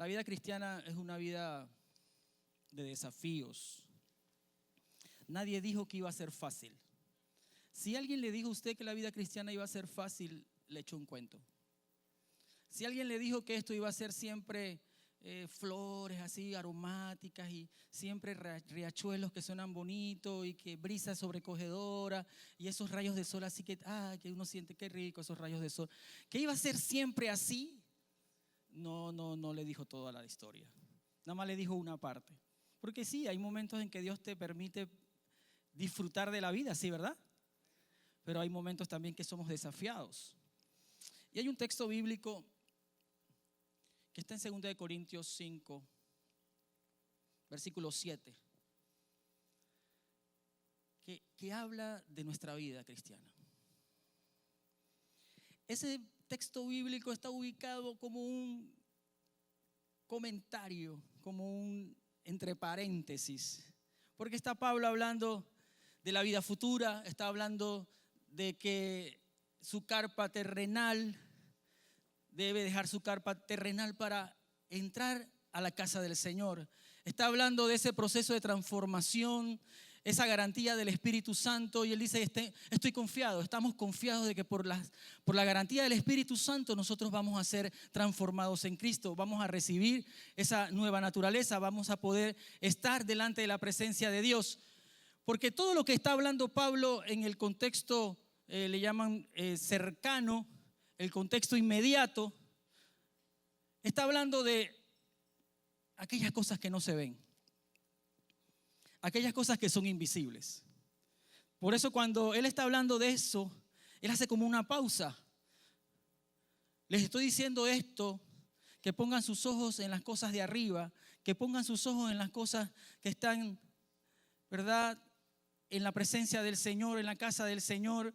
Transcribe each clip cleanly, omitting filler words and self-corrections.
La vida cristiana es una vida de desafíos. Nadie dijo que iba a ser fácil. Si alguien le dijo a usted que la vida cristiana iba a ser fácil, le echó un cuento. Si alguien le dijo que esto iba a ser siempre flores así aromáticas y siempre riachuelos que suenan bonitos y que brisa sobrecogedora y esos rayos de sol así que uno siente qué rico esos rayos de sol, que iba a ser siempre así, no le dijo toda la historia. Nada más le dijo una parte. Porque sí, hay momentos en que Dios te permite disfrutar de la vida, sí, ¿verdad? Pero hay momentos también que somos desafiados. Y hay un texto bíblico que está en 2 Corintios 5, versículo 7, que habla de nuestra vida cristiana. Ese texto bíblico está ubicado como un comentario, como un entre paréntesis, porque está Pablo hablando de la vida futura, está hablando de que su carpa terrenal debe dejar su carpa terrenal para entrar a la casa del Señor. Está hablando de ese proceso de transformación, esa garantía del Espíritu Santo, y él dice, estoy confiado, estamos confiados de que por la garantía del Espíritu Santo nosotros vamos a ser transformados en Cristo, vamos a recibir esa nueva naturaleza, vamos a poder estar delante de la presencia de Dios. Porque todo lo que está hablando Pablo en el contexto, le llaman cercano, el contexto inmediato, está hablando de aquellas cosas que no se ven, aquellas cosas que son invisibles. Por eso cuando él está hablando de eso, él hace como una pausa. Les estoy diciendo esto, que pongan sus ojos en las cosas de arriba, que pongan sus ojos en las cosas que están, ¿verdad?, en la presencia del Señor, en la casa del Señor,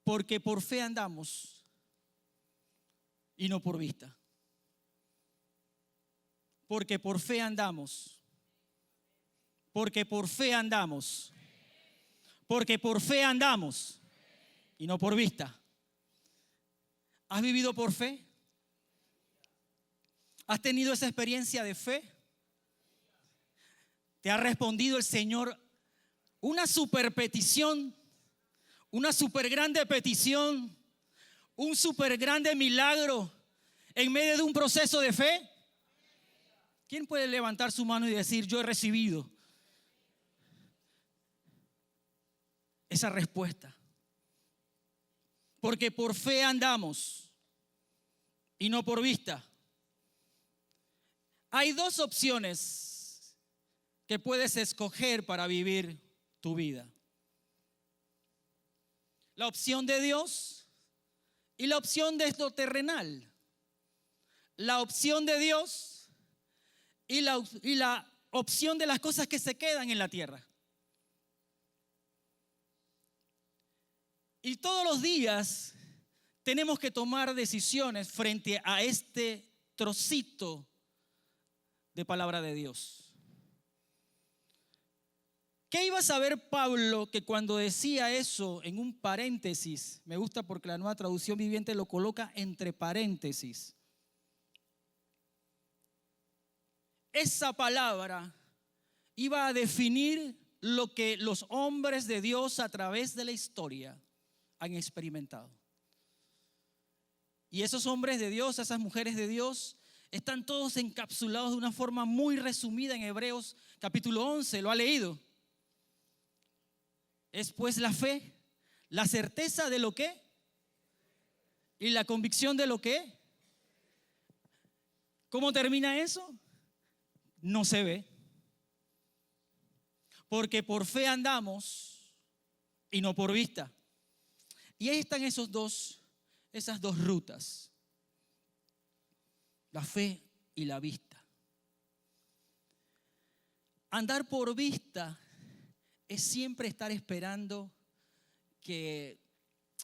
porque por fe andamos y no por vista. Porque por fe andamos. Porque por fe andamos. Porque por fe andamos y no por vista. ¿Has vivido por fe? ¿Has tenido esa experiencia de fe? ¿Te ha respondido el Señor una super petición? Una super grande petición, un super grande milagro en medio de un proceso de fe. ¿Quién puede levantar su mano y decir, yo he recibido esa respuesta? Porque por fe andamos y no por vista. Hay dos opciones que puedes escoger para vivir tu vida. La opción de Dios y la opción de lo terrenal. La opción de Dios y la opción de las cosas que se quedan en la tierra. Y todos los días tenemos que tomar decisiones frente a este trocito de palabra de Dios. ¿Qué iba a saber Pablo que cuando decía eso en un paréntesis? Me gusta porque la Nueva Traducción Viviente lo coloca entre paréntesis. Esa palabra iba a definir lo que los hombres de Dios a través de la historia han experimentado. Y esos hombres de Dios, esas mujeres de Dios, están todos encapsulados de una forma muy resumida en Hebreos capítulo 11. ¿Lo ha leído? Es pues la fe, la certeza de lo que y la convicción de lo que. ¿Cómo termina eso? No se ve. Porque por fe andamos y no por vista. Y ahí están esas dos rutas. La fe y la vista. Andar por vista es siempre estar esperando que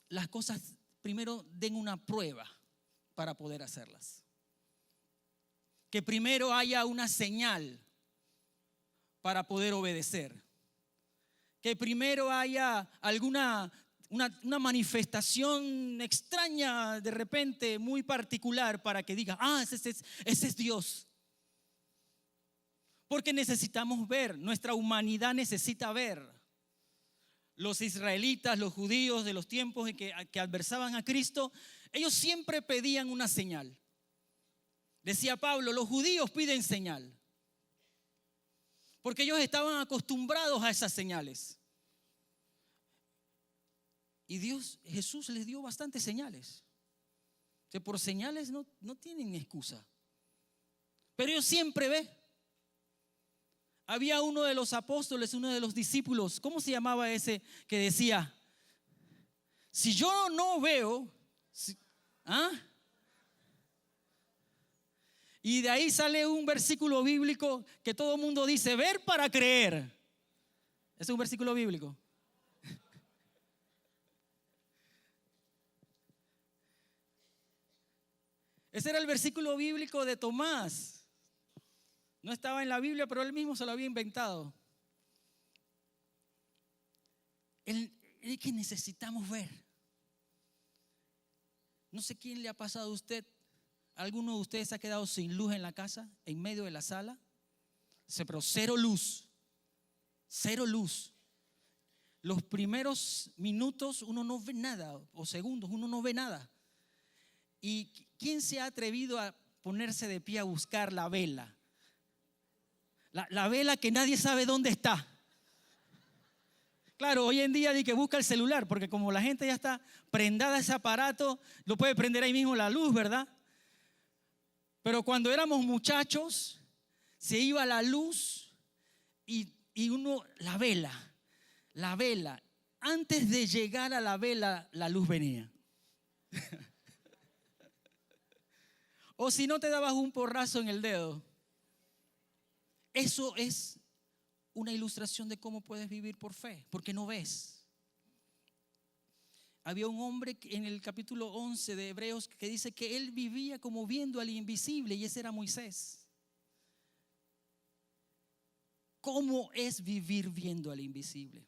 las cosas primero den una prueba para poder hacerlas. Que primero haya una señal para poder obedecer. Que primero haya alguna una manifestación extraña de repente, muy particular, para que diga, ese es Dios. Porque necesitamos ver, nuestra humanidad necesita ver. Los israelitas, los judíos de los tiempos en que adversaban a Cristo, ellos siempre pedían una señal. Decía Pablo, los judíos piden señal, porque ellos estaban acostumbrados a esas señales. Y Jesús les dio bastantes señales. Que por señales no tienen excusa. Pero ellos siempre ven. Había uno de los apóstoles, uno de los discípulos, ¿cómo se llamaba ese? Que decía, si yo no veo, y de ahí sale un versículo bíblico que todo el mundo dice, ver para creer. ¿Es un versículo bíblico? Ese era el versículo bíblico de Tomás. No estaba en la Biblia, pero él mismo se lo había inventado. Es que necesitamos ver. No sé quién le ha pasado a usted. ¿Alguno de ustedes se ha quedado sin luz en la casa, en medio de la sala? Pero cero luz. Cero luz. Los primeros minutos uno no ve nada, o segundos uno no ve nada. ¿Y quién se ha atrevido a ponerse de pie a buscar la vela? La vela que nadie sabe dónde está. Claro, hoy en día di que busca el celular, porque como la gente ya está prendada a ese aparato, lo puede prender ahí mismo la luz, ¿verdad? Pero cuando éramos muchachos, se iba la luz y la vela. Antes de llegar a la vela, la luz venía. O si no, te dabas un porrazo en el dedo. Eso es una ilustración de cómo puedes vivir por fe, porque no ves. Había un hombre en el capítulo 11 de Hebreos que dice que él vivía como viendo al invisible, y ese era Moisés. ¿Cómo es vivir viendo al invisible?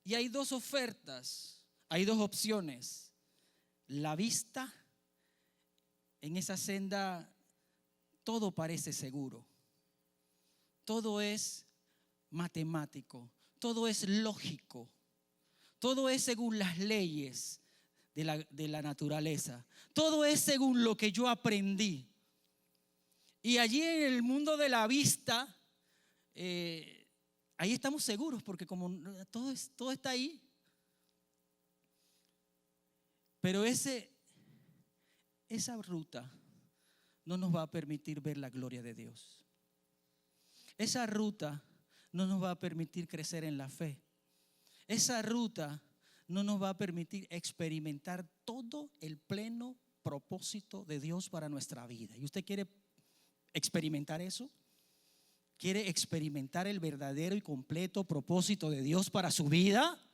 Y hay dos ofertas, hay dos opciones. La vista, en esa senda todo parece seguro. Todo es matemático, todo es lógico, todo es según las leyes de la naturaleza, todo es según lo que yo aprendí. Y allí en el mundo de la vista, ahí estamos seguros, porque como todo está ahí. Pero esa ruta no nos va a permitir ver la gloria de Dios. Esa ruta no nos va a permitir crecer en la fe. Esa ruta no nos va a permitir experimentar todo el pleno propósito de Dios para nuestra vida. ¿Y usted quiere experimentar eso? ¿Quiere experimentar el verdadero y completo propósito de Dios para su vida?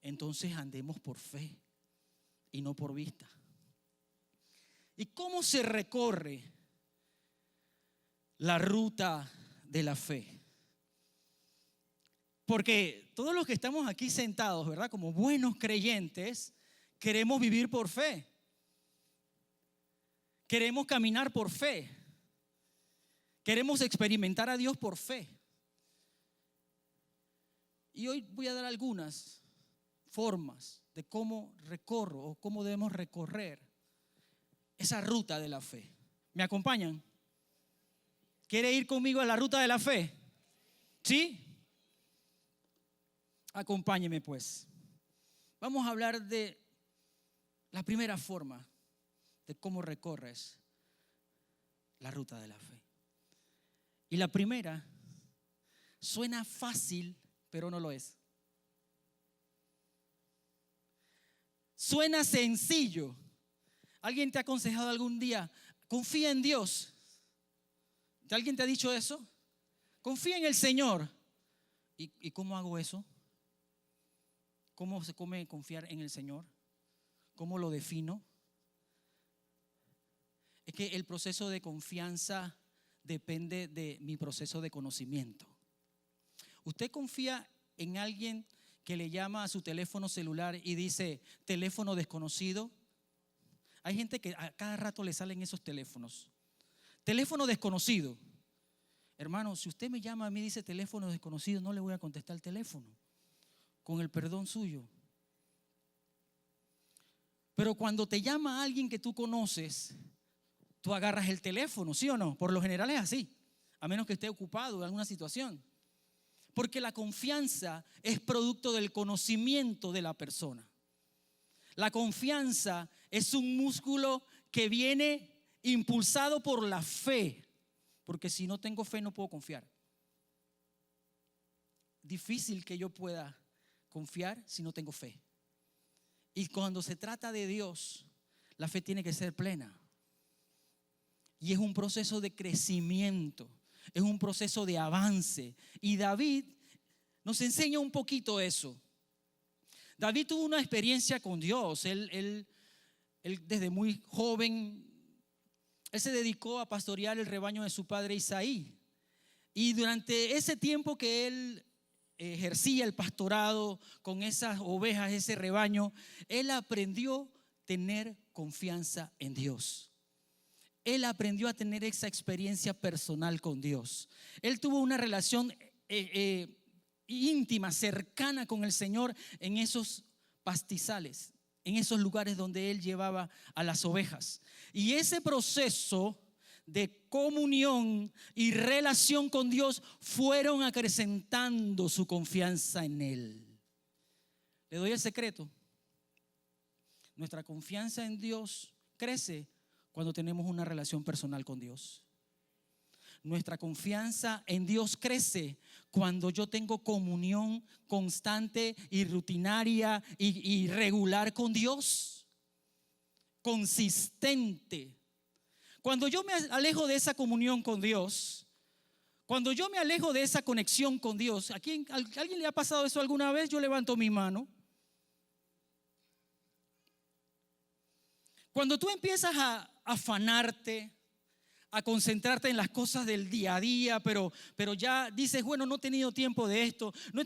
Entonces andemos por fe y no por vista. ¿Y cómo se recorre la ruta de la fe? Porque todos los que estamos aquí sentados, ¿verdad? Como buenos creyentes, queremos vivir por fe. Queremos caminar por fe. Queremos experimentar a Dios por fe. Y hoy voy a dar algunas formas de cómo recorro o cómo debemos recorrer esa ruta de la fe. ¿Me acompañan? ¿Quiere ir conmigo a la ruta de la fe? ¿Sí? Acompáñeme pues. Vamos a hablar de la primera forma de cómo recorres la ruta de la fe. Y la primera suena fácil, pero no lo es. Suena sencillo. ¿Alguien te ha aconsejado algún día? Confía en Dios. ¿Alguien te ha dicho eso? Confía en el Señor. ¿Y cómo hago eso? ¿Cómo se come confiar en el Señor? ¿Cómo lo defino? Es que el proceso de confianza depende de mi proceso de conocimiento. ¿Usted confía en alguien que le llama a su teléfono celular y dice teléfono desconocido? Hay gente que a cada rato le salen esos teléfonos. Teléfono desconocido. Hermano, si usted me llama a mí y dice teléfono desconocido, no le voy a contestar el teléfono, con el perdón suyo. Pero cuando te llama alguien que tú conoces, tú agarras el teléfono, ¿sí o no? Por lo general es así, a menos que esté ocupado en alguna situación. Porque la confianza es producto del conocimiento de la persona. La confianza es un músculo que viene impulsado por la fe. Porque si no tengo fe no puedo confiar. Difícil que yo pueda confiar si no tengo fe. Y cuando se trata de Dios, la fe tiene que ser plena. Y es un proceso de crecimiento, es un proceso de avance. Y David nos enseña un poquito eso. David tuvo una experiencia con Dios. Él desde muy joven, él se dedicó a pastorear el rebaño de su padre Isaí. Y durante ese tiempo que él ejercía el pastorado con esas ovejas, ese rebaño, él aprendió a tener confianza en Dios. Él aprendió a tener esa experiencia personal con Dios. Él tuvo una relación íntima, cercana con el Señor en esos pastizales, en esos lugares donde él llevaba a las ovejas. Y ese proceso de comunión y relación con Dios fueron acrecentando su confianza en Él. Le doy el secreto. Nuestra confianza en Dios crece cuando tenemos una relación personal con Dios. Nuestra confianza en Dios crece cuando yo tengo comunión constante y rutinaria y regular con Dios. Consistente. Cuando yo me alejo de esa comunión con Dios, cuando yo me alejo de esa conexión con Dios, ¿a alguien le ha pasado eso alguna vez? Yo levanto mi mano. Cuando tú empiezas a afanarte, a concentrarte en las cosas del día a día, pero ya dices, bueno, no he tenido tiempo de esto, no he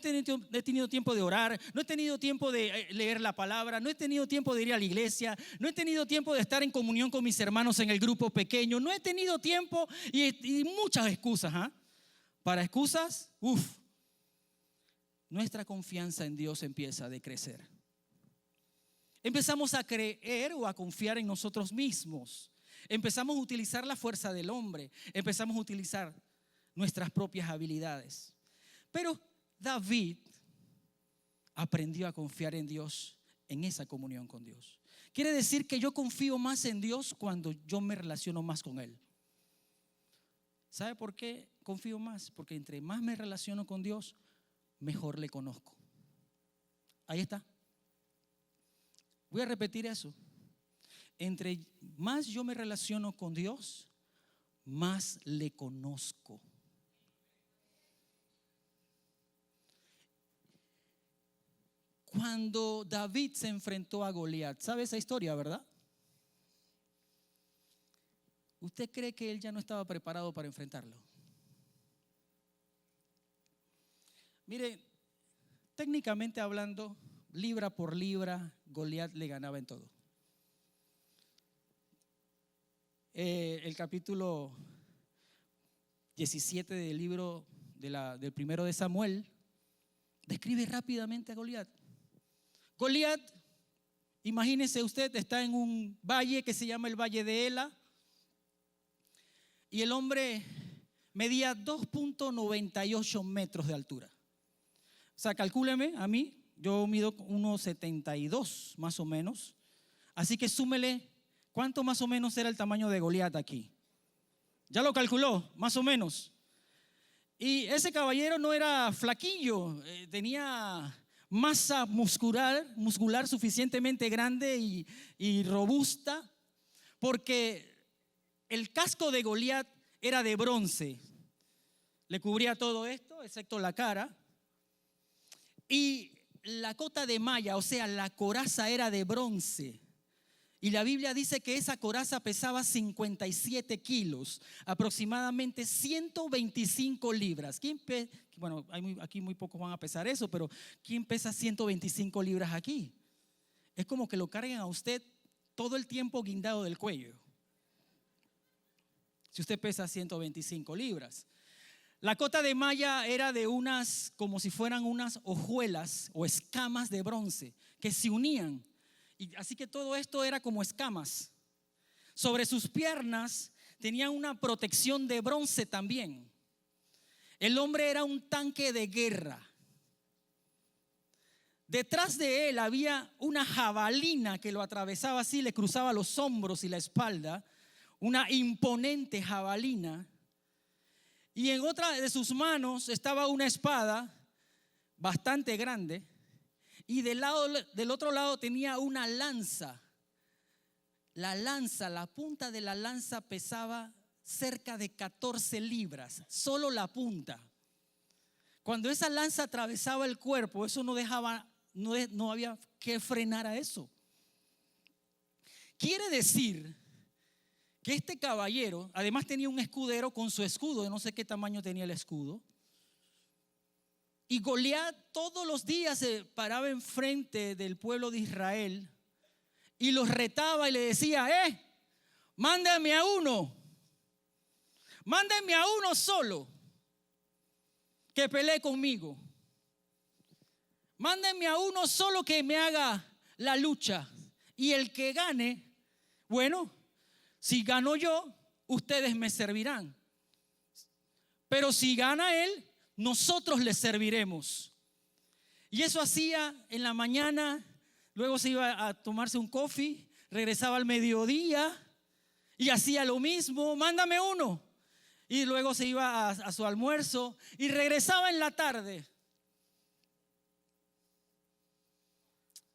tenido tiempo de orar, no he tenido tiempo de leer la palabra, no he tenido tiempo de ir a la iglesia, no he tenido tiempo de estar en comunión con mis hermanos en el grupo pequeño, no he tenido tiempo y muchas excusas. Para excusas, nuestra confianza en Dios empieza a decrecer. Empezamos a creer o a confiar en nosotros mismos. Empezamos a utilizar la fuerza del hombre. Empezamos a utilizar nuestras propias habilidades. Pero David aprendió a confiar en Dios en esa comunión con Dios. Quiere decir que yo confío más en Dios cuando yo me relaciono más con Él. ¿Sabe por qué confío más? Porque entre más me relaciono con Dios, mejor le conozco. Ahí está. Voy a repetir eso. Entre más yo me relaciono con Dios, más le conozco. Cuando David se enfrentó a Goliat, ¿sabe esa historia, verdad? ¿Usted cree que él ya no estaba preparado para enfrentarlo? Mire, técnicamente hablando, libra por libra, Goliat le ganaba en todo. El capítulo 17 del libro del primero de Samuel describe rápidamente a Goliat. Goliat, imagínese usted, está en un valle que se llama el Valle de Ela y el hombre medía 2.98 metros de altura. O sea, calcúleme a mí, yo mido 1.72 más o menos, así que súmele. ¿Cuánto más o menos era el tamaño de Goliat aquí? Ya lo calculó, más o menos. Y ese caballero no era flaquillo, tenía masa muscular suficientemente grande y robusta, porque el casco de Goliat era de bronce. Le cubría todo esto, excepto la cara. Y la cota de malla, o sea, la coraza era de bronce. Y la Biblia dice que esa coraza pesaba 57 kilos, aproximadamente 125 libras. Bueno, aquí muy pocos van a pesar eso, pero ¿quién pesa 125 libras aquí? Es como que lo carguen a usted todo el tiempo guindado del cuello. Si usted pesa 125 libras. La cota de malla era de unas, como si fueran unas hojuelas o escamas de bronce que se unían. Y así que todo esto era como escamas. Sobre sus piernas tenía una protección de bronce también. El hombre era un tanque de guerra. Detrás de él había una jabalina que lo atravesaba así, le cruzaba los hombros y la espalda. Una imponente jabalina. Y en otra de sus manos estaba una espada bastante grande. Y del otro lado tenía una lanza. La punta de la lanza pesaba cerca de 14 libras, solo la punta. Cuando esa lanza atravesaba el cuerpo, eso no había que frenar a eso. Quiere decir que este caballero, además tenía un escudero con su escudo, no sé qué tamaño tenía el escudo. Y Goliat todos los días se paraba enfrente del pueblo de Israel y los retaba y le decía: mándenme a uno solo que pelee conmigo. Mándenme a uno solo que me haga la lucha. Y el que gane, bueno, si gano yo, ustedes me servirán. Pero si gana él, nosotros le serviremos. Y eso hacía en la mañana, luego se iba a tomarse un coffee, regresaba al mediodía y hacía lo mismo: mándame uno. Y luego se iba a su almuerzo y regresaba en la tarde.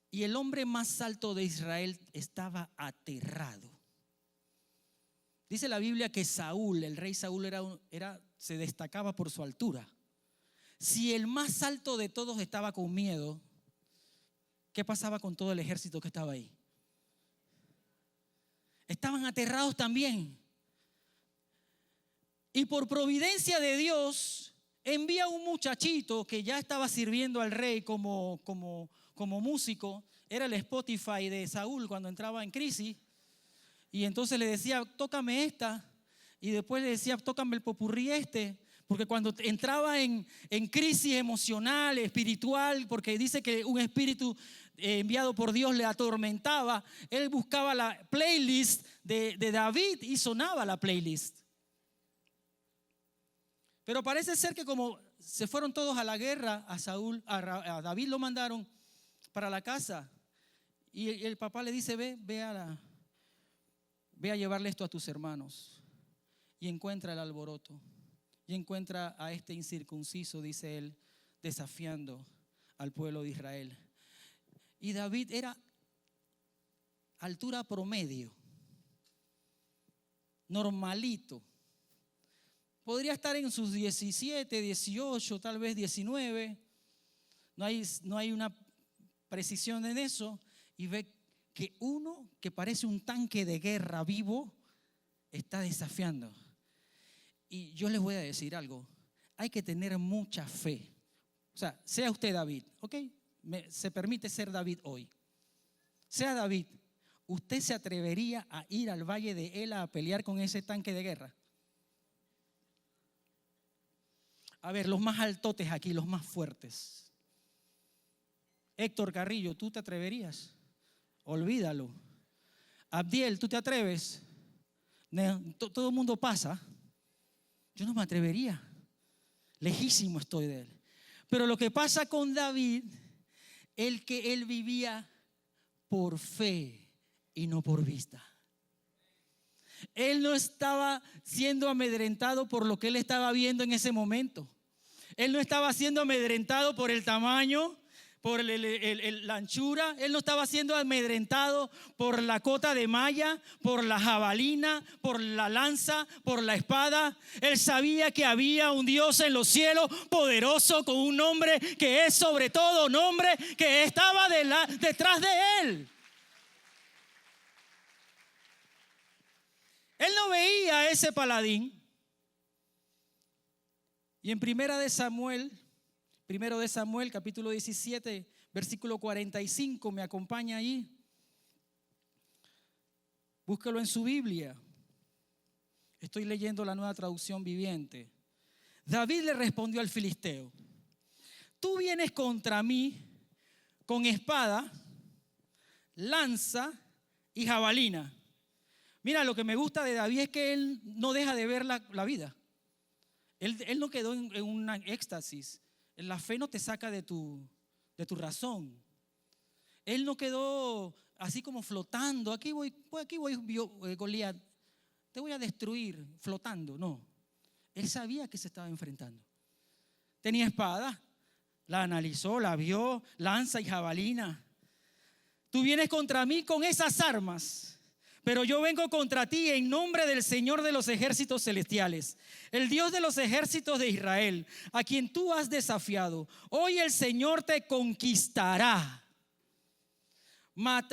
Y el hombre más alto de Israel estaba aterrado. Dice la Biblia que Saúl, el rey Saúl, se destacaba por su altura. Si el más alto de todos estaba con miedo, ¿qué pasaba con todo el ejército que estaba ahí? Estaban aterrados también. Y por providencia de Dios, envía un muchachito que ya estaba sirviendo al rey como músico. Era el Spotify de Saúl cuando entraba en crisis. Y entonces le decía: tócame esta. Y después le decía: tócame el popurrí este. Porque cuando entraba en crisis emocional, espiritual, porque dice que un espíritu enviado por Dios le atormentaba, él buscaba la playlist de David y sonaba la playlist. Pero parece ser que como se fueron todos a la guerra, a David lo mandaron para la casa. Y el papá le dice: ve a llevarle esto a tus hermanos. Y encuentra el alboroto. Y encuentra a este incircunciso, dice él, desafiando al pueblo de Israel. Y David era altura promedio, normalito. Podría estar en sus 17, 18, tal vez 19. No hay una precisión en eso. Y ve que uno que parece un tanque de guerra vivo está desafiando. Y yo les voy a decir algo: hay que tener mucha fe. O sea, sea usted David, ¿ok? Se permite ser David hoy. Sea David, ¿usted se atrevería a ir al valle de Ela a pelear con ese tanque de guerra? A ver, los más altotes aquí, los más fuertes. Héctor Carrillo, ¿tú te atreverías? Olvídalo. Abdiel, ¿tú te atreves? Todo el mundo pasa. Yo no me atrevería. Lejísimo estoy de él. Pero lo que pasa con David, que él vivía por fe y no por vista. Él no estaba siendo amedrentado por lo que él estaba viendo en ese momento. Él no estaba siendo amedrentado por el tamaño, por la anchura. Él no estaba siendo amedrentado por la cota de malla, por la jabalina, por la lanza, por la espada. Él sabía que había un Dios en los cielos poderoso, con un nombre que es sobre todo nombre, que estaba detrás de él. a ese paladín. Y en primero de Samuel capítulo 17, versículo 45, me acompaña ahí. Búsquelo en su Biblia. Estoy leyendo la Nueva Traducción Viviente. David le respondió al filisteo: tú vienes contra mí con espada, lanza y jabalina. Mira, lo que me gusta de David es que él no deja de ver la vida. Él no quedó en un éxtasis. La fe no te saca de tu razón. Él no quedó así como flotando. Aquí voy Goliat, te voy a destruir, flotando. No, él sabía que se estaba enfrentando. Tenía espada, la analizó, la vio, lanza y jabalina. Tú vienes contra mí con esas armas, pero yo vengo contra ti en nombre del Señor de los ejércitos celestiales, el Dios de los ejércitos de Israel, a quien tú has desafiado. Hoy el Señor te conquistará.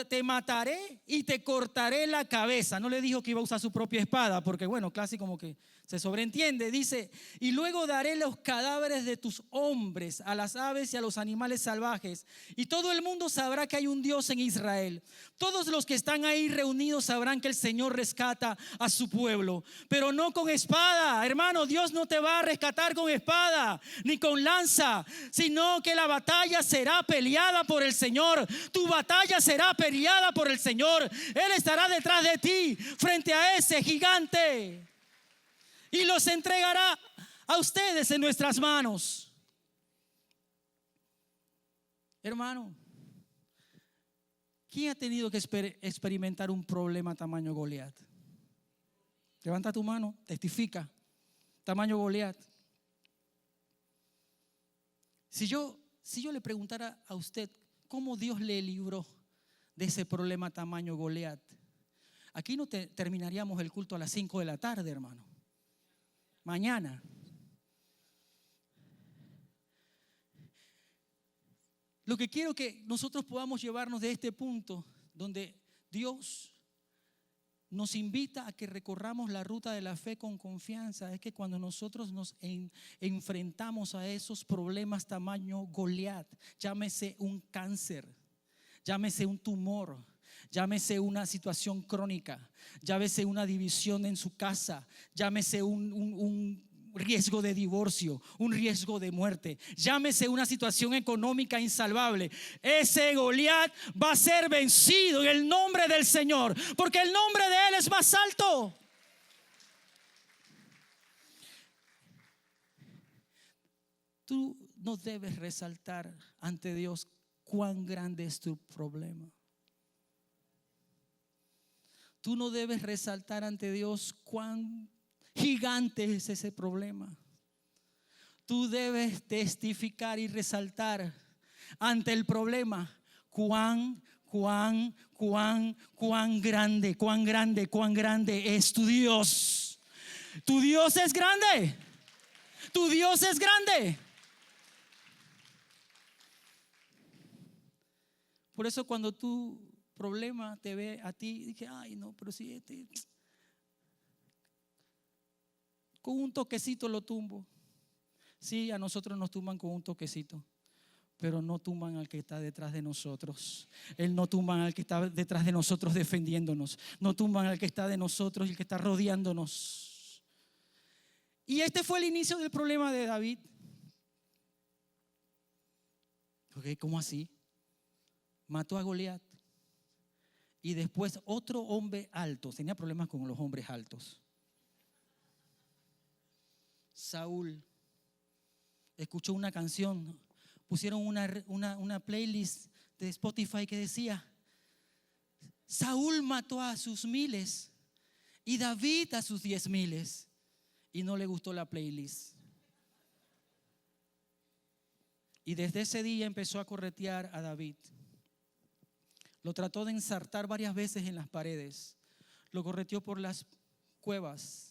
Te mataré y te cortaré la cabeza. No le dijo que iba a usar su propia espada, porque bueno, casi como que se sobreentiende. Dice: y luego daré los cadáveres de tus hombres a las aves y a los animales salvajes, y todo el mundo sabrá que hay un Dios en Israel. Todos los que están ahí reunidos sabrán que el Señor rescata a su pueblo, pero no con espada. Hermano, Dios no te va a rescatar con espada ni con lanza, sino que la batalla será peleada por el Señor. Tu batalla será peleada por el Señor. Él estará detrás de ti frente a ese gigante y los entregará a ustedes en nuestras manos. Hermano, ¿quién ha tenido que experimentar un problema tamaño Goliat? Levanta tu mano, testifica. Tamaño Goliat. Si yo le preguntara a usted cómo Dios le libró de ese problema tamaño Goliat, aquí no terminaríamos el culto a las 5 de la tarde, hermano. Mañana. Lo que quiero que nosotros podamos llevarnos de este punto, donde Dios nos invita a que recorramos la ruta de la fe con confianza, es que cuando nosotros nos enfrentamos a esos problemas tamaño Goliat, llámese un cáncer, llámese un tumor, llámese una situación crónica, llámese una división en su casa, llámese un riesgo de divorcio, un riesgo de muerte, llámese una situación económica insalvable, ese Goliat va a ser vencido en el nombre del Señor, porque el nombre de Él es más alto. Tú no debes resaltar ante Dios cuán grande es tu problema. Tú no debes resaltar ante Dios cuán gigante es ese problema. Tú debes testificar y resaltar ante el problema cuán grande es tu Dios. Tu Dios es grande. Tu Dios es grande. Por eso cuando tu problema te ve a ti, dije: ay no, pero si con un toquecito lo tumbo. Sí, a nosotros nos tumban con un toquecito, pero no tumban al que está detrás de nosotros. Él no tumban al que está detrás de nosotros defendiéndonos. No tumban al que está de nosotros y el que está rodeándonos. Y este fue el inicio del problema de David. ¿Cómo así? Mató a Goliat. Y después otro hombre alto. Tenía problemas con los hombres altos. Saúl escuchó una canción, pusieron una playlist de Spotify que decía: Saúl mató a sus 1000 y David a sus 10,000, y no le gustó la playlist. Y desde ese día empezó a corretear a David. Lo trató de ensartar varias veces en las paredes, lo correteó por las cuevas,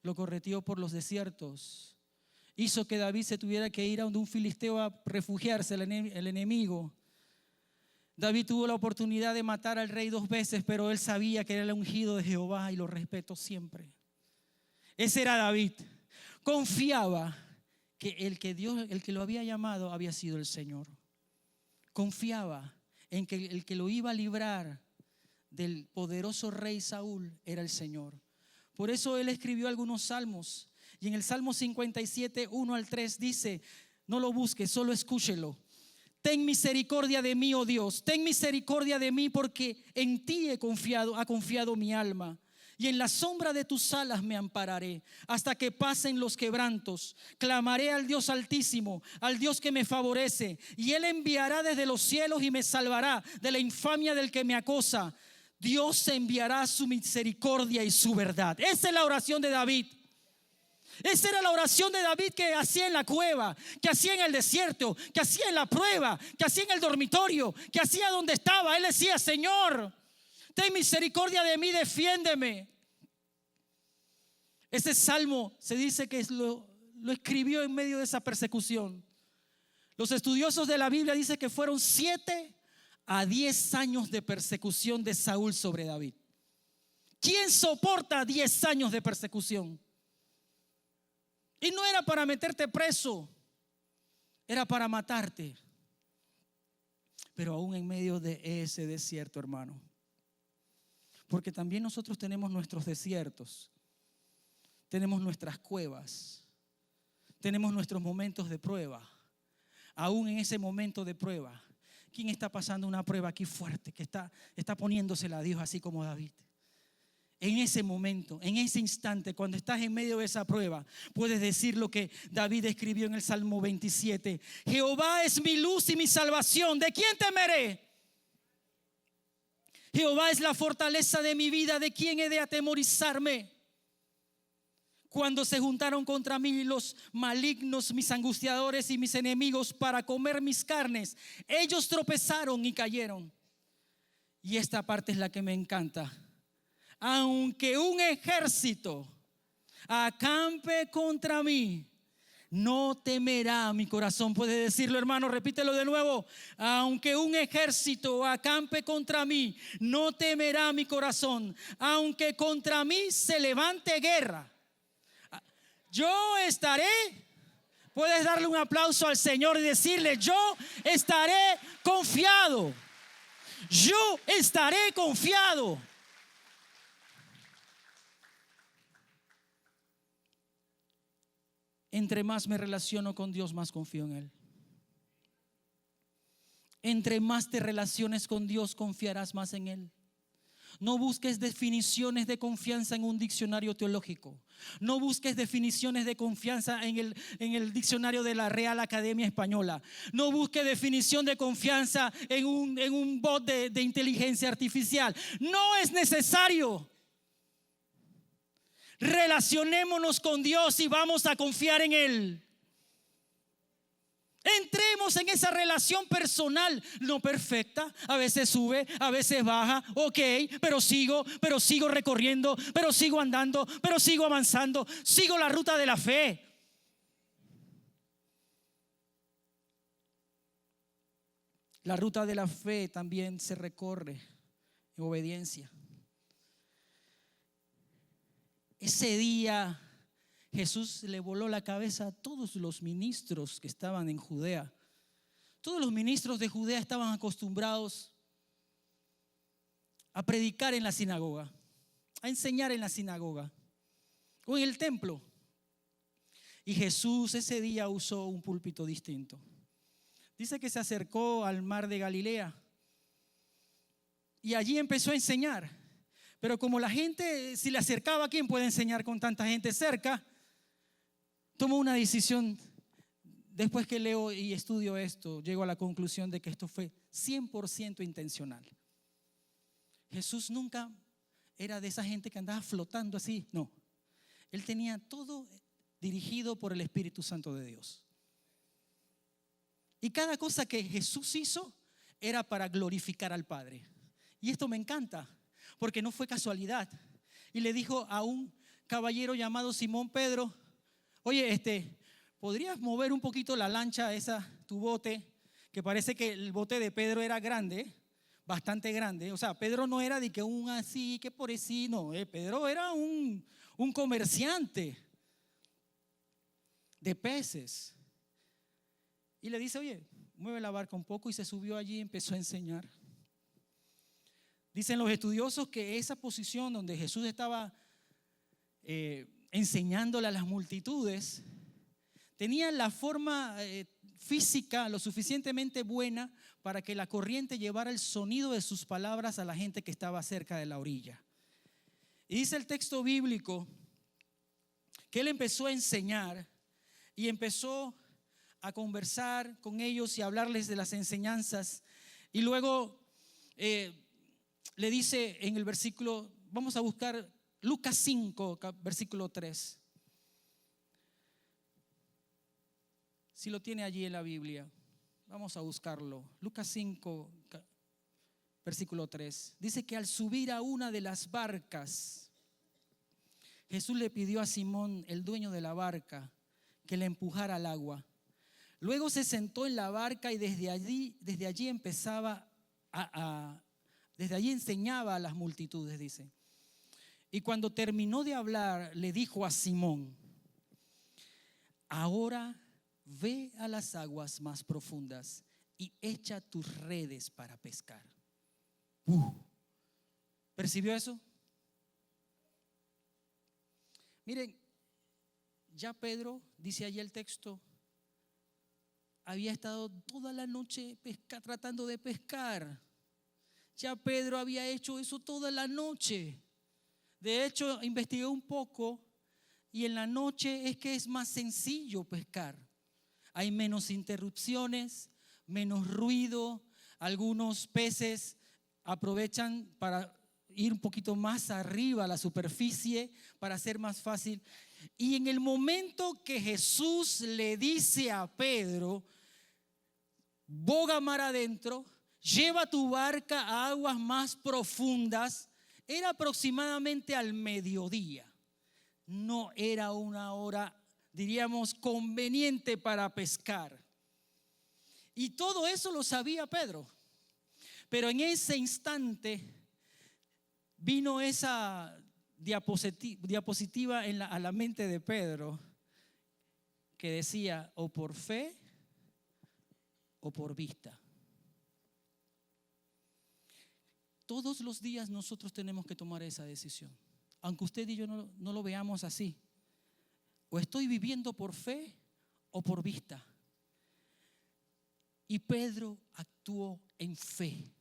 lo correteó por los desiertos, hizo que David se tuviera que ir a donde un filisteo a refugiarse, el enemigo. David tuvo la oportunidad de matar al rey 2 veces, pero él sabía que era el ungido de Jehová y lo respetó siempre. Ese era David. Confiaba que el que lo había llamado había sido el Señor. Confiaba en que el que lo iba a librar del poderoso rey Saúl era el Señor. Por eso él escribió algunos salmos. Y en el Salmo 57, 1 al 3 dice: no lo busques, solo escúchelo. Ten misericordia de mí, oh Dios, ten misericordia de mí, porque en ti ha confiado mi alma. Y en la sombra de tus alas me ampararé hasta que pasen los quebrantos. Clamaré al Dios Altísimo, al Dios que me favorece, y Él enviará desde los cielos y me salvará de la infamia del que me acosa. Dios enviará su misericordia y su verdad. Esa es la oración de David. Esa era la oración de David, que hacía en la cueva, que hacía en el desierto, que hacía en la prueba, que hacía en el dormitorio, que hacía donde estaba. Él decía: Señor, ten misericordia de mí, defiéndeme. Ese salmo se dice que lo escribió en medio de esa persecución. Los estudiosos de la Biblia dicen que fueron 7 a 10 años de persecución de Saúl sobre David. ¿Quién soporta 10 años de persecución? Y no era para meterte preso, era para matarte. Pero aún en medio de ese desierto, hermano, porque también nosotros tenemos nuestros desiertos, tenemos nuestras cuevas, tenemos nuestros momentos de prueba. Aún en ese momento de prueba, ¿quién está pasando una prueba aquí fuerte, que está poniéndosela a Dios así como David? En ese momento, en ese instante, cuando estás en medio de esa prueba, puedes decir lo que David escribió en el Salmo 27: Jehová es mi luz y mi salvación, ¿de quién temeré? Jehová es la fortaleza de mi vida, ¿de quién he de atemorizarme? Cuando se juntaron contra mí los malignos, mis angustiadores y mis enemigos, para comer mis carnes, ellos tropezaron y cayeron. Y esta parte es la que me encanta. Aunque un ejército acampe contra mí, no temerá mi corazón. Puede decirlo, hermano, repítelo de nuevo. Aunque un ejército acampe contra mí, no temerá mi corazón. Aunque contra mí se levante guerra, yo estaré. Puedes darle un aplauso al Señor y decirle: yo estaré confiado. Yo estaré confiado. Entre más me relaciono con Dios, más confío en Él. Entre más te relaciones con Dios, confiarás más en Él. No busques definiciones de confianza en un diccionario teológico. No busques definiciones de confianza en el diccionario de la Real Academia Española. No busques definición de confianza en un bot de inteligencia artificial. No es necesario. Relacionémonos con Dios y vamos a confiar en Él. Entremos en esa relación personal, no perfecta, a veces sube, a veces baja, ok, pero sigo recorriendo, pero sigo andando, pero sigo avanzando, sigo la ruta de la fe. La ruta de la fe también se recorre en obediencia. Ese día Jesús le voló la cabeza a todos los ministros que estaban en Judea. Todos los ministros de Judea estaban acostumbrados a predicar en la sinagoga, a enseñar en la sinagoga o en el templo. Y Jesús ese día usó un púlpito distinto. Dice que se acercó al mar de Galilea y allí empezó a enseñar. Pero como la gente, si le acercaba, ¿quién puede enseñar con tanta gente cerca? Tomó una decisión. Después que leo y estudio esto, llego a la conclusión de que esto fue 100% intencional. Jesús nunca era de esa gente que andaba flotando así, no. Él tenía todo dirigido por el Espíritu Santo de Dios. Y cada cosa que Jesús hizo era para glorificar al Padre. Y esto me encanta, porque no fue casualidad. Y le dijo a un caballero llamado Simón Pedro: oye, ¿podrías mover un poquito la lancha esa, tu bote? Que parece que el bote de Pedro era grande, bastante grande. O sea, Pedro no era de que un así, que por así, no. Pedro era un comerciante de peces. Y le dice, oye, mueve la barca un poco, y se subió allí y empezó a enseñar. Dicen los estudiosos que esa posición donde Jesús estaba enseñándole a las multitudes, tenía la forma física lo suficientemente buena para que la corriente llevara el sonido de sus palabras a la gente que estaba cerca de la orilla. Y dice el texto bíblico que él empezó a enseñar y empezó a conversar con ellos y a hablarles de las enseñanzas. Y luego le dice en el versículo, vamos a buscar Lucas 5, versículo 3. Si lo tiene allí en la Biblia, vamos a buscarlo. Lucas 5, versículo 3. Dice que al subir a una de las barcas, Jesús le pidió a Simón, el dueño de la barca, que le empujara al agua. Luego se sentó en la barca y desde allí desde allí enseñaba a las multitudes, dice. Y cuando terminó de hablar, le dijo a Simón, ahora ve a las aguas más profundas y echa tus redes para pescar. ¿Percibió eso? Miren, ya Pedro, dice allí el texto, había estado toda la noche tratando de pescar. Ya Pedro había hecho eso toda la noche. De hecho, investigué un poco y en la noche es que es más sencillo pescar. Hay menos interrupciones, menos ruido. Algunos peces aprovechan para ir un poquito más arriba a la superficie para hacer más fácil. Y en el momento que Jesús le dice a Pedro, boga mar adentro, lleva tu barca a aguas más profundas, era aproximadamente al mediodía. No era una hora, diríamos, conveniente para pescar. Y todo eso lo sabía Pedro. Pero en ese instante vino esa diapositiva a la mente de Pedro que decía, o por fe o por vista. Todos los días nosotros tenemos que tomar esa decisión, aunque usted y yo no lo veamos así. O estoy viviendo por fe o por vista. Y Pedro actuó en fe.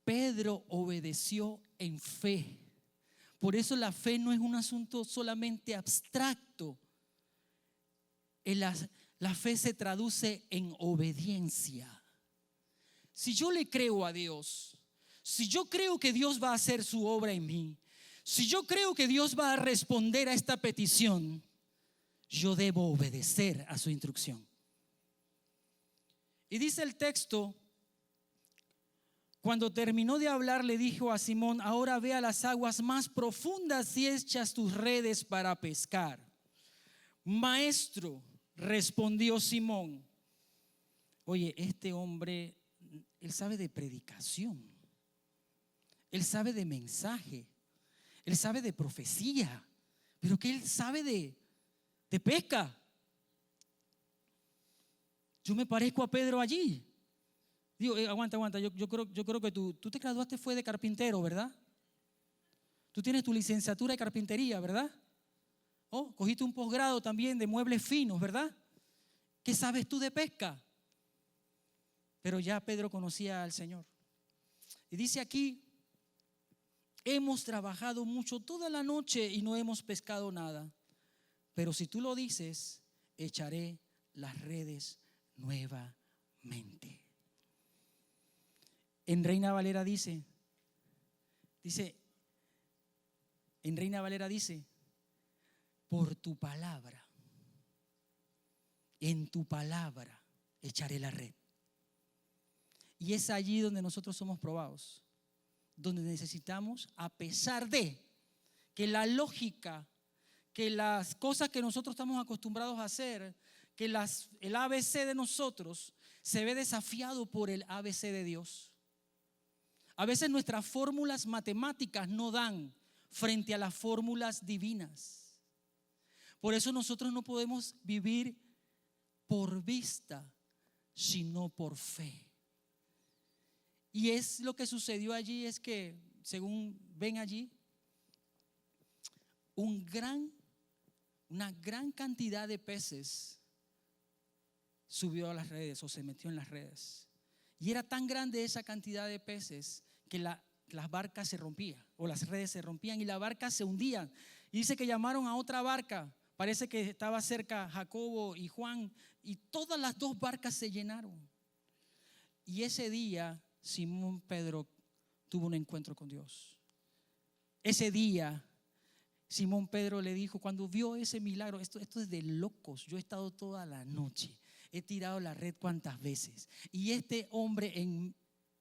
Pedro obedeció en fe. Por eso la fe no es un asunto solamente abstracto. La fe se traduce en obediencia. Si yo le creo a Dios, si yo creo que Dios va a hacer su obra en mí, si yo creo que Dios va a responder a esta petición, yo debo obedecer a su instrucción. Y dice el texto, cuando terminó de hablar, le dijo a Simón, ahora ve a las aguas más profundas y echas tus redes para pescar. Maestro, respondió Simón. Oye, este hombre, él sabe de predicación, él sabe de mensaje, él sabe de profecía, pero que él sabe de pesca. Yo me parezco a Pedro allí. Digo, aguanta, yo creo que tú te graduaste fue de carpintero, ¿verdad? Tú tienes tu licenciatura de carpintería, ¿verdad? Oh, cogiste un posgrado también de muebles finos, ¿verdad? ¿Qué sabes tú de pesca? Pero ya Pedro conocía al Señor. Y dice aquí, hemos trabajado mucho toda la noche y no hemos pescado nada. Pero si tú lo dices, echaré las redes nuevamente. En Reina Valera dice, por tu palabra, en tu palabra echaré la red. Y es allí donde nosotros somos probados, donde necesitamos, a pesar de que la lógica, que las cosas que nosotros estamos acostumbrados a hacer, que el ABC de nosotros se ve desafiado por el ABC de Dios. A veces nuestras fórmulas matemáticas no dan frente a las fórmulas divinas. Por eso nosotros no podemos vivir por vista, sino por fe. Y es lo que sucedió allí, es que según ven allí, una gran cantidad de peces subió a las redes o se metió en las redes. Y era tan grande esa cantidad de peces que las barcas se rompían o las redes se rompían y las barcas se hundían. Y dice que llamaron a otra barca, parece que estaba cerca Jacobo y Juan, y todas las dos barcas se llenaron. Y ese día Simón Pedro tuvo un encuentro con Dios. Ese día Simón Pedro le dijo, cuando vio ese milagro, esto es de locos, yo he estado toda la noche, he tirado la red cuantas veces, y este hombre,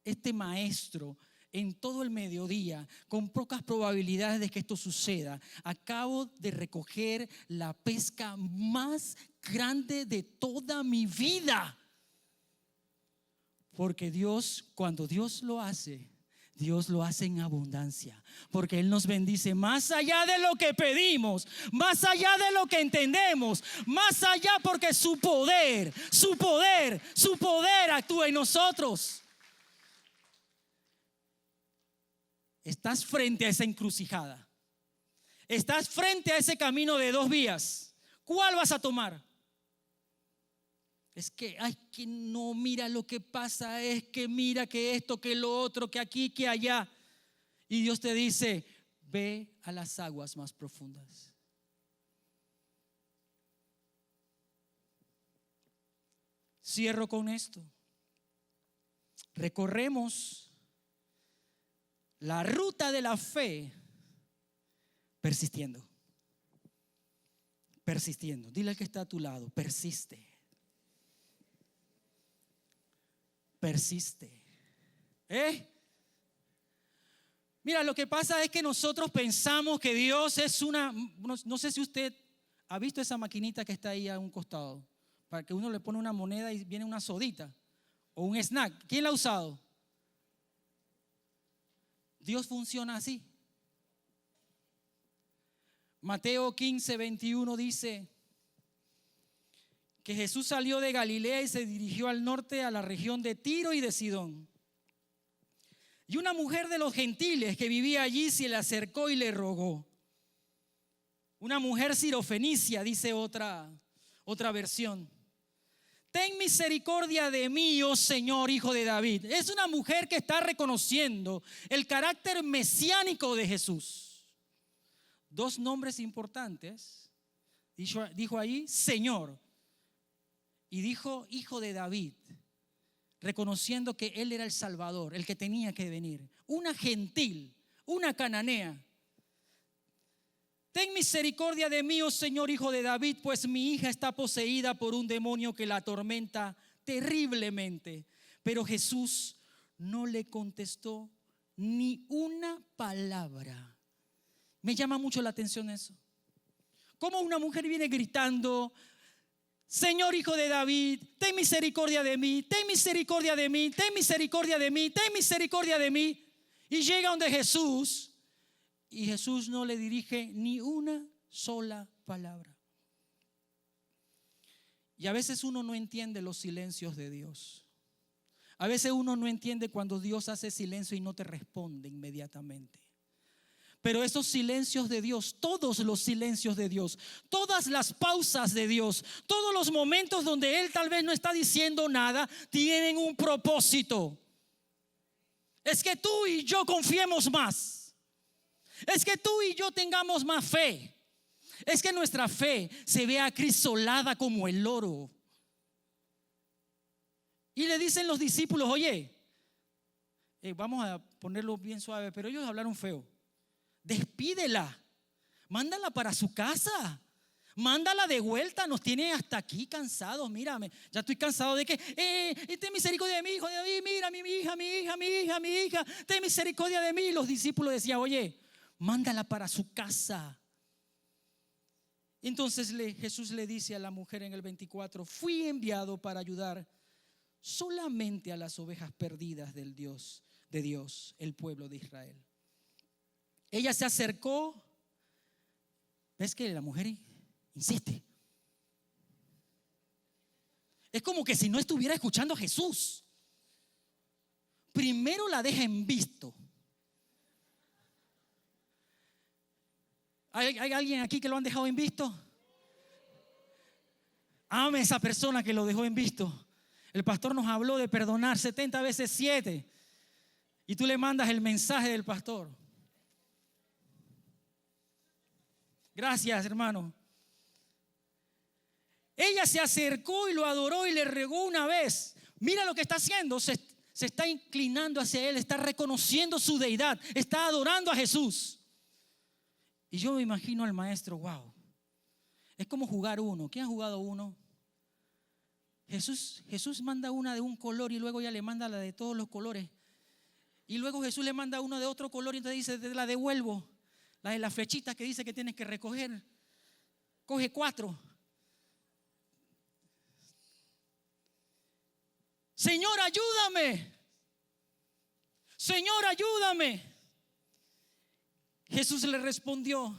este maestro, en todo el mediodía, con pocas probabilidades de que esto suceda, acabo de recoger la pesca más grande de toda mi vida. Porque Dios, cuando Dios lo hace en abundancia, porque Él nos bendice más allá de lo que pedimos, más allá de lo que entendemos, más allá, porque su poder actúa en nosotros. Estás frente a esa encrucijada, estás frente a ese camino de dos vías. ¿Cuál vas a tomar? Es que, que no, mira lo que pasa, es que mira que esto, que lo otro, que aquí, que allá. Y Dios te dice, ve a las aguas más profundas. Cierro con esto. Recorremos la ruta de la fe persistiendo. Persistiendo. Dile al que está a tu lado, persiste. Persiste. Mira, lo que pasa es que nosotros pensamos que Dios es no sé si usted ha visto esa maquinita que está ahí a un costado, para que uno le pone una moneda y viene una sodita o un snack. ¿Quién la ha usado? Dios funciona así. Mateo 15:21 dice que Jesús salió de Galilea y se dirigió al norte, a la región de Tiro y de Sidón. Y una mujer de los gentiles que vivía allí se le acercó y le rogó. Una mujer sirofenicia, dice otra versión. Ten misericordia de mí, oh Señor, hijo de David. Es una mujer que está reconociendo el carácter mesiánico de Jesús. Dos nombres importantes. Dijo allí, Señor. Y dijo, hijo de David, reconociendo que él era el Salvador, el que tenía que venir. Una gentil, una cananea. Ten misericordia de mí, oh Señor, hijo de David, pues mi hija está poseída por un demonio que la atormenta terriblemente. Pero Jesús no le contestó ni una palabra. Me llama mucho la atención eso. Como una mujer viene gritando, Señor, hijo de David, ten misericordia de mí, ten misericordia de mí, ten misericordia de mí, ten misericordia de mí. Y llega donde Jesús, y Jesús no le dirige ni una sola palabra. Y a veces uno no entiende los silencios de Dios. A veces uno no entiende cuando Dios hace silencio y no te responde inmediatamente. Pero esos silencios de Dios, todos los silencios de Dios, todas las pausas de Dios, todos los momentos donde Él tal vez no está diciendo nada, tienen un propósito. Es que tú y yo confiemos más. Es que tú y yo tengamos más fe. Es que nuestra fe se vea acrisolada como el oro. Y le dicen los discípulos, oye, vamos a ponerlo bien suave, pero ellos hablaron feo. Despídela, mándala para su casa, mándala de vuelta, nos tiene hasta aquí cansados. Mírame, ya estoy cansado de que ten misericordia de mi hijo, de mí, mira, mi hija, ten misericordia de mí. Los discípulos decían, oye, mándala para su casa. Entonces Jesús le dice a la mujer en el 24, fui enviado para ayudar solamente a las ovejas perdidas del Dios de Dios, el pueblo de Israel. Ella se acercó. ¿Ves que la mujer insiste? Es como que si no estuviera escuchando a Jesús. Primero la deja en visto. ¿Hay alguien aquí que lo han dejado en visto? Ame a esa persona que lo dejó en visto. El pastor nos habló de perdonar 70 veces 7. Y tú le mandas el mensaje del pastor. Gracias, hermano. Ella se acercó y lo adoró y le regó una vez. Mira lo que está haciendo. Se está inclinando hacia él, está reconociendo su deidad, está adorando a Jesús. Y yo me imagino al maestro, wow. Es como jugar uno. ¿Quién ha jugado uno? Jesús manda una de un color y luego ya le manda la de todos los colores. Y luego Jesús le manda una de otro color y entonces dice, te la devuelvo. La de las flechitas que dice que tienes que recoger. Coge 4. Señor, ayúdame. Señor, ayúdame. Jesús le respondió.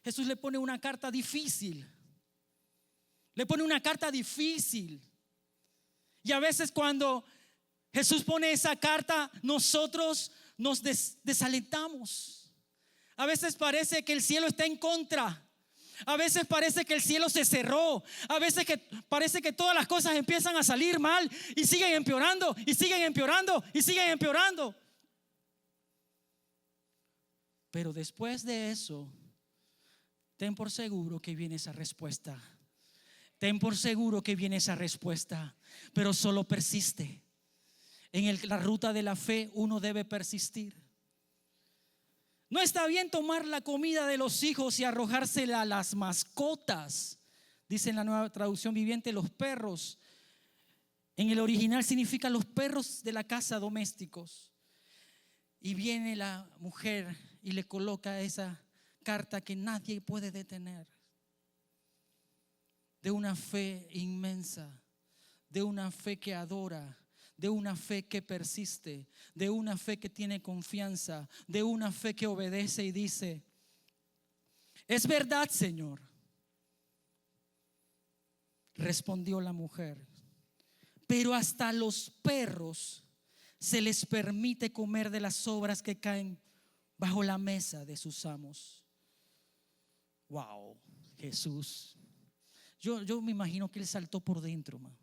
Jesús le pone una carta difícil. Le pone una carta difícil. Y a veces cuando Jesús pone esa carta, nosotros nos desalentamos. A veces parece que el cielo está en contra. A veces parece que el cielo se cerró. A veces parece que todas las cosas empiezan a salir mal y siguen empeorando y siguen empeorando y siguen empeorando. Pero después de eso, ten por seguro que viene esa respuesta. Ten por seguro que viene esa respuesta. Pero solo persiste. En la ruta de la fe uno debe persistir. No está bien tomar la comida de los hijos y arrojársela a las mascotas. Dice en la Nueva Traducción Viviente, los perros. En el original significa los perros de la casa, domésticos. Y viene la mujer y le coloca esa carta que nadie puede detener. De una fe inmensa, de una fe que adora, de una fe que persiste, de una fe que tiene confianza, de una fe que obedece y dice, es verdad, Señor. Respondió la mujer, pero hasta los perros se les permite comer de las sobras que caen bajo la mesa de sus amos. Wow, Jesús. Yo me imagino que él saltó por dentro, man.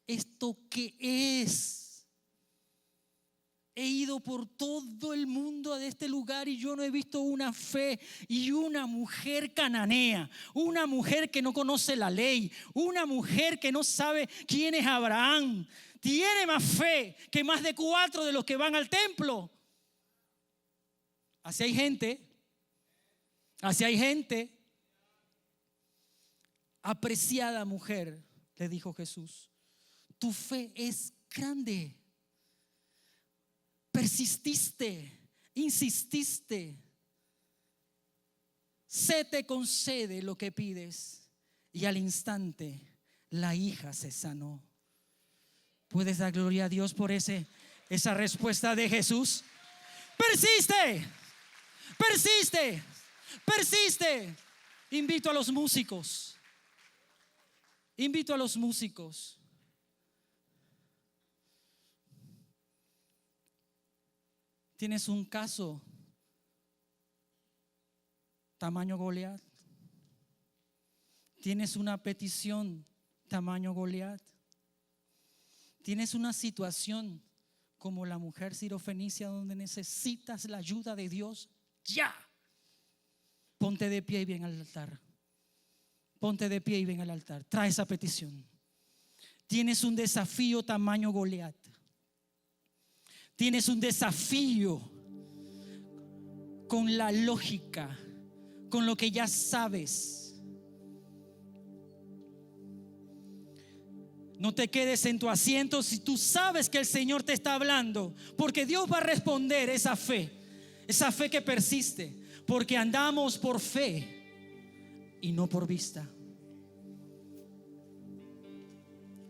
¿Esto qué es? He ido por todo el mundo de este lugar y yo no he visto una fe y una mujer cananea, una mujer que no conoce la ley, una mujer que no sabe quién es Abraham. Tiene más fe que más de 4 de los que van al templo. Así hay gente. Así hay gente. Apreciada mujer, le dijo Jesús, tu fe es grande. Persististe, insististe. Se te concede lo que pides. Y al instante la hija se sanó. ¿Puedes dar gloria a Dios por esa respuesta de Jesús? Persiste, persiste, persiste. Invito a los músicos. Invito a los músicos. Tienes un caso tamaño Goliat. Tienes una petición tamaño Goliat. Tienes una situación como la mujer sirofenicia donde necesitas la ayuda de Dios ya. Ponte de pie y ven al altar. Ponte de pie y ven al altar. Trae esa petición. Tienes un desafío tamaño Goliat. Tienes un desafío con la lógica, con lo que ya sabes. No te quedes en tu asiento si tú sabes que el Señor te está hablando, porque Dios va a responder esa fe que persiste, porque andamos por fe y no por vista.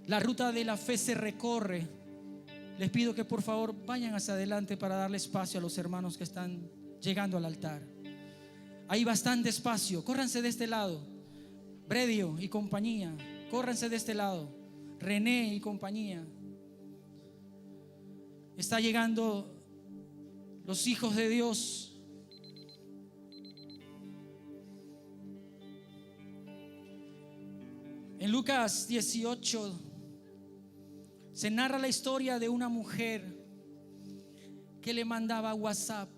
La ruta de la fe se recorre Les pido que por favor vayan hacia adelante para darle espacio a los hermanos que están llegando al altar. Hay bastante espacio. Córranse de este lado. Bredio y compañía, córranse de este lado. René y compañía. Está llegando los hijos de Dios. En Lucas 18 se narra la historia de una mujer que le mandaba WhatsApp,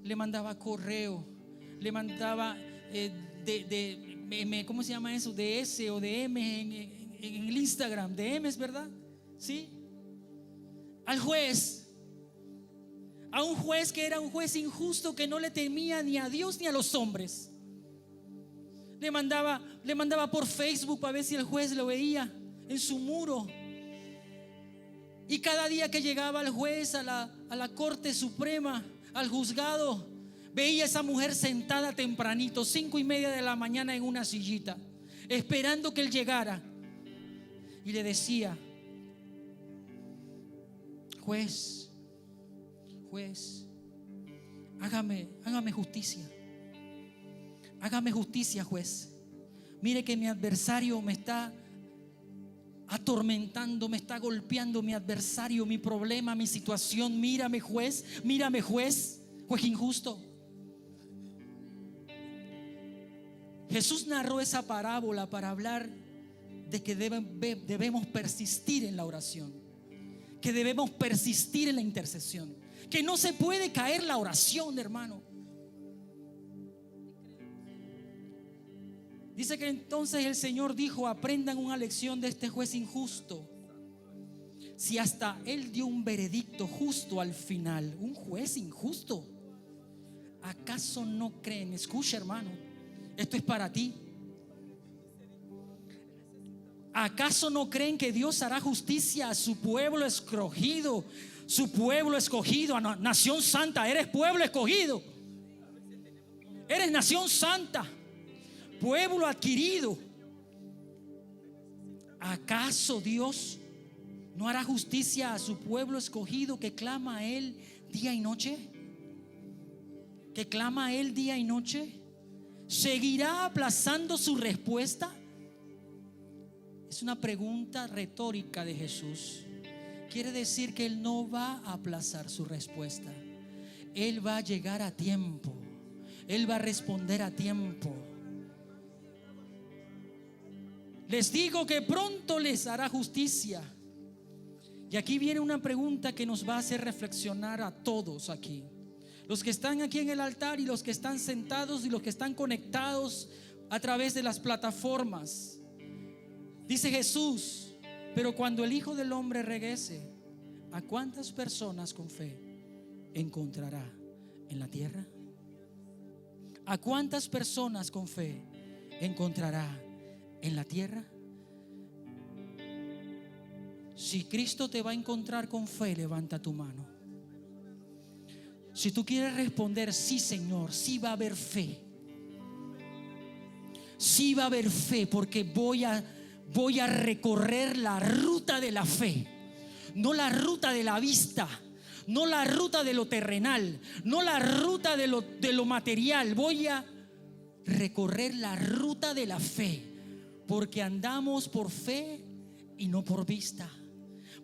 le mandaba correo, le mandaba ¿cómo se llama eso? De S o de M en el Instagram. De M, ¿es verdad? ¿Sí? Al juez. A un juez que era un juez injusto, que no le temía ni a Dios ni a los hombres. Le mandaba por Facebook para ver si el juez lo veía en su muro. Y cada día que llegaba el juez a la Corte Suprema, al juzgado, veía a esa mujer sentada tempranito, 5:30 de la mañana, en una sillita, esperando que él llegara. Y le decía: juez, hágame justicia. Hágame justicia, juez. Mire que mi adversario me está atormentando, me está golpeando mi adversario, mi problema, mi situación. Mírame, juez, juez injusto. Jesús narró esa parábola para hablar de que debemos persistir en la oración, que debemos persistir en la intercesión, que no se puede caer la oración, hermano. Dice que entonces el Señor dijo: aprendan una lección de este juez injusto. Si hasta él dio un veredicto justo al final, un juez injusto, ¿acaso no creen? Escucha, hermano, esto es para ti. ¿Acaso no creen que Dios hará justicia a su pueblo escogido? Su pueblo escogido, a nación santa. Eres pueblo escogido, eres nación santa, pueblo adquirido. ¿Acaso Dios no hará justicia a su pueblo escogido, que clama a Él día y noche? Que clama a Él día y noche. ¿Seguirá aplazando su respuesta? Es una pregunta retórica de Jesús. Quiere decir que Él no va a aplazar su respuesta. Él va a llegar a tiempo. Él va a responder a tiempo. Les digo que pronto les hará justicia. Y aquí viene una pregunta que nos va a hacer reflexionar a todos aquí. Los que están aquí en el altar y los que están sentados y los que están conectados a través de las plataformas. Dice Jesús: pero cuando el Hijo del Hombre regrese, ¿a cuántas personas con fe encontrará en la tierra? ¿A cuántas personas con fe encontrará en la tierra? Si Cristo te va a encontrar con fe, levanta tu mano. Si tú quieres responder: sí, Señor, sí va a haber fe. Sí va a haber fe, porque voy a recorrer la ruta de la fe, no la ruta de la vista, no la ruta de lo terrenal, no la ruta de lo material. Voy a recorrer la ruta de la fe, porque andamos por fe y no por vista.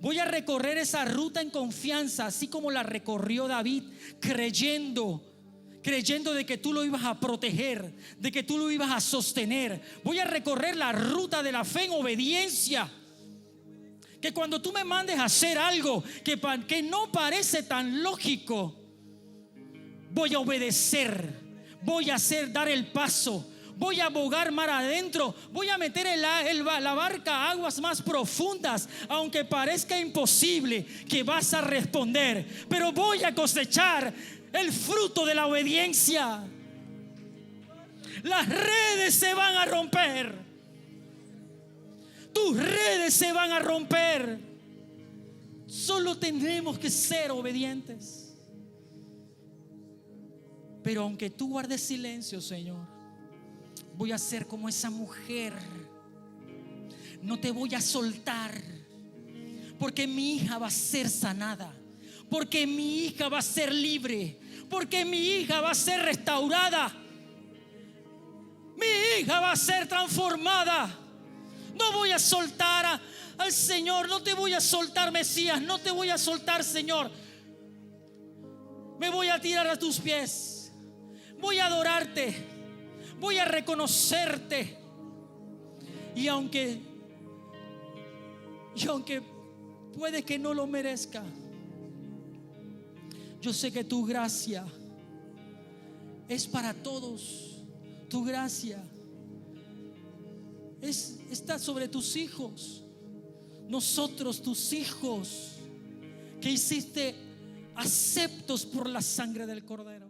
Voy a recorrer esa ruta en confianza, así como la recorrió David, creyendo de que tú lo ibas a proteger, de que tú lo ibas a sostener. Voy a recorrer la ruta de la fe en obediencia, que cuando tú me mandes a hacer algo que no parece tan lógico, voy a obedecer, voy a dar el paso. Voy a bogar mar adentro. Voy a meter la barca a aguas más profundas, aunque parezca imposible que vas a responder. Pero voy a cosechar el fruto de la obediencia. Las redes se van a romper. Tus redes se van a romper. Solo tendremos que ser obedientes. Pero aunque tú guardes silencio, Señor, voy a ser como esa mujer. No te voy a soltar. porque mi hija va a ser sanada, porque mi hija va a ser libre, porque mi hija va a ser restaurada, mi hija va a ser transformada. No voy a soltar al Señor, no te voy a soltar, Mesías, no te voy a soltar, Señor. Me voy a tirar a tus pies, voy a adorarte, voy a reconocerte. Y aunque puede que no lo merezca, yo sé que tu gracia es para todos. Tu gracia está sobre tus hijos. Nosotros, tus hijos, que hiciste aceptos por la sangre del Cordero.